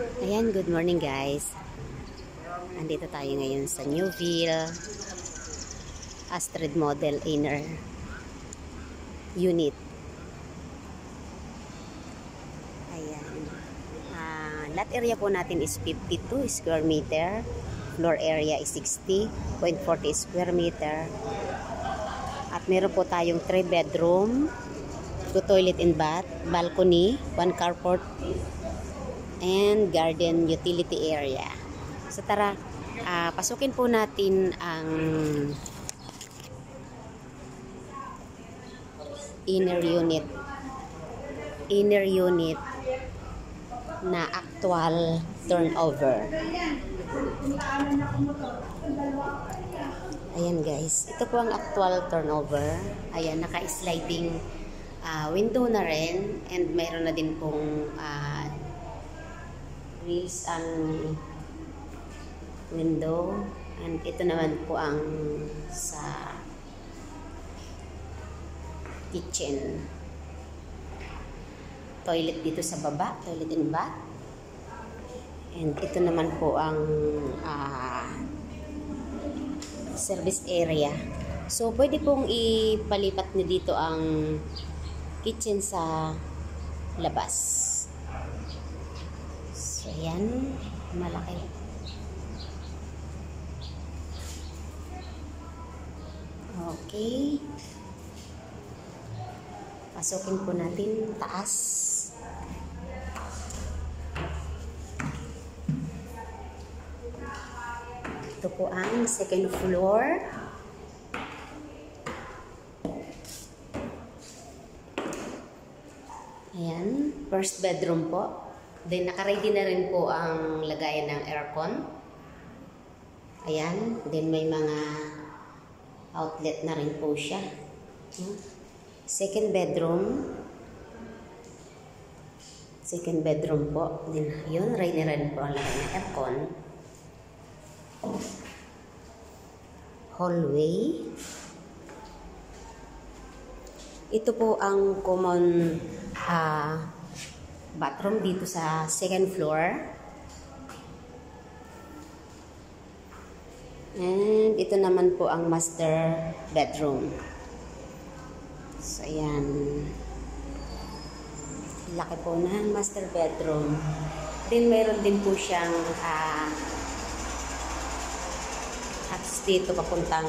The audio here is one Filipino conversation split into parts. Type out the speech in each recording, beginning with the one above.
Ayan, good morning guys. Andito tayo ngayon sa Newville Astrid Model Inner Unit. Ayan. Lot area po natin is 52 square meter. Floor area is 60.40 square meter. At meron po tayong 3 bedroom, 2 toilet and bath, balcony, 1 carport, and garden utility area. So tara, pasukin po natin ang inner unit na actual turnover. Ayan guys, ito po ang actual turnover. Ayan, naka-sliding window na rin, and mayroon na din pong grills ang window, and ito naman po ang sa kitchen. Toilet dito sa baba, toilet and bath. And ito naman po ang service area. So pwede pong ipalipat niyo dito ang kitchen sa labas. So yan, malaki. Okay. Pasukin po natin taas. Ito po ang second floor. Ayan, first bedroom po. Then naka-ready na rin po ang lagayan ng aircon. Ayan, then may mga outlet na rin po siya. Second bedroom. Second bedroom po. Then yun, ready na rin po ang lagayan ng aircon. Hallway. Ito po ang common bathroom dito sa second floor. And ito naman po ang master bedroom. So ayan, laki po na master bedroom. Then mayroon din po siyang access dito papuntang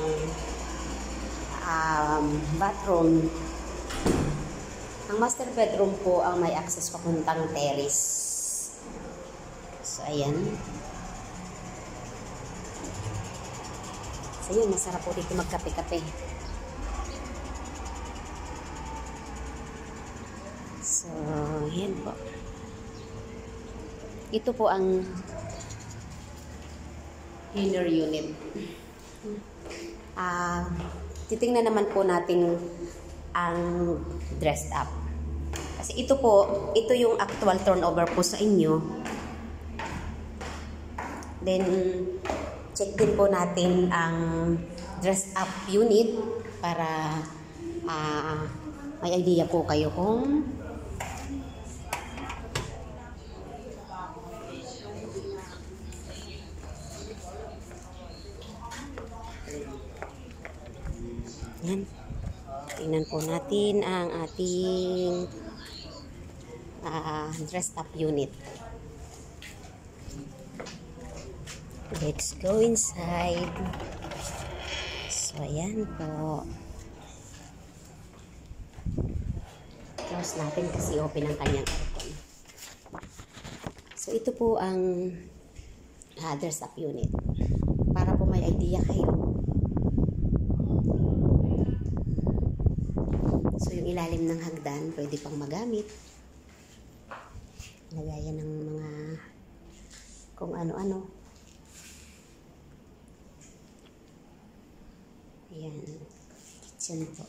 bathroom. Ang master bedroom po ang may access papuntang terrace. So ayan. So yun, masarap po dito magkape-kape. So yan po. Ito po ang inner unit. Titingnan naman po natin ang dressed up. Kasi ito po, ito yung actual turnover po sa inyo. Then, check din po natin ang dressed up unit para may idea po kayo kung yan. Tingnan po natin ang ating dressed up unit. Let's go inside. So ayan po. Close natin kasi open ang kanyang aircon. So ito po ang dressed up unit. Para po may idea kayo. So yung ilalim ng hagdan pwede pang magamit. Lagayan ng mga kung ano-ano. Ayan, kitchen po.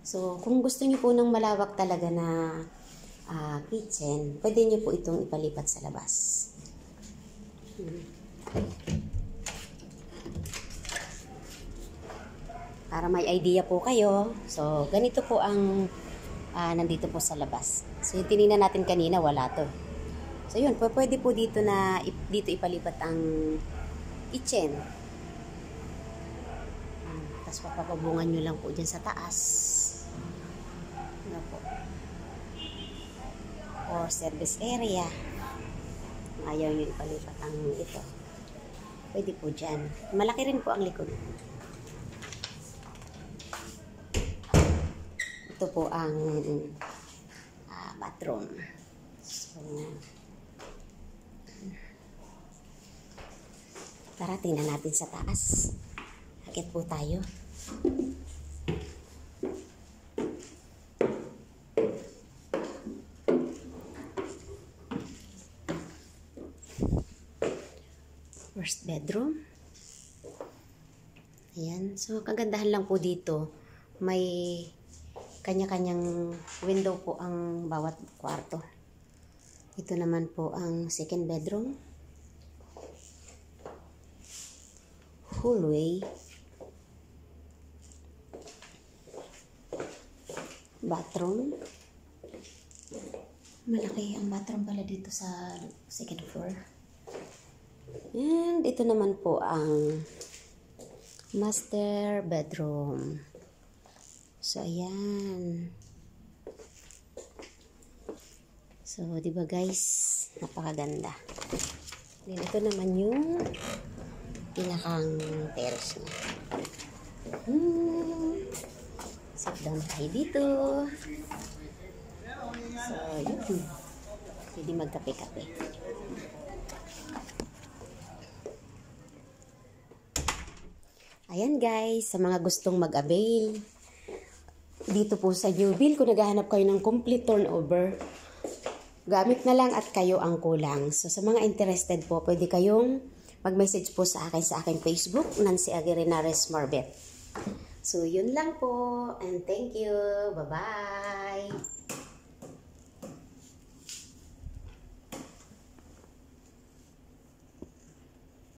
So kung gusto niyo po ng malawak talaga na kitchen, pwede niyo po itong ipalipat sa labas. Para may idea po kayo. So ganito po ang nandito po sa labas. So yung tinignan natin kanina, wala to. So yun, pwede po dito na dito ipalipat ang kitchen. Tapos papapabungan nyo lang po dyan sa taas. Ano po? Or service area. Ayaw nyo ipalipat ang ito. Pwede po dyan. Malaki rin po ang likod. Ito po ang bathroom. So, tara, tingnan natin sa taas. Akit po tayo. First bedroom. Ayan. So, kagandahan lang po dito. May kanya-kanyang window po ang bawat kwarto. Ito naman po ang second bedroom. Hallway. Bathroom. Malaki ang bathroom pala dito sa second floor. And ito naman po ang master bedroom. So, ayan. So, di ba guys? Napakaganda. Then, ito naman yung pinakang terrace niya. Sit down tayo dito. So, yun. Pwede magkape-kape. Ayan guys, sa mga gustong mag-avail, dito po sa Newville, kung naghahanap kayo ng complete turnover, gamit na lang at kayo ang kulang. So sa mga interested po, pwede kayong mag-message po sa aking Facebook, Nancy Aguirrenares Marbet. So yun lang po, and thank you. Bye-bye!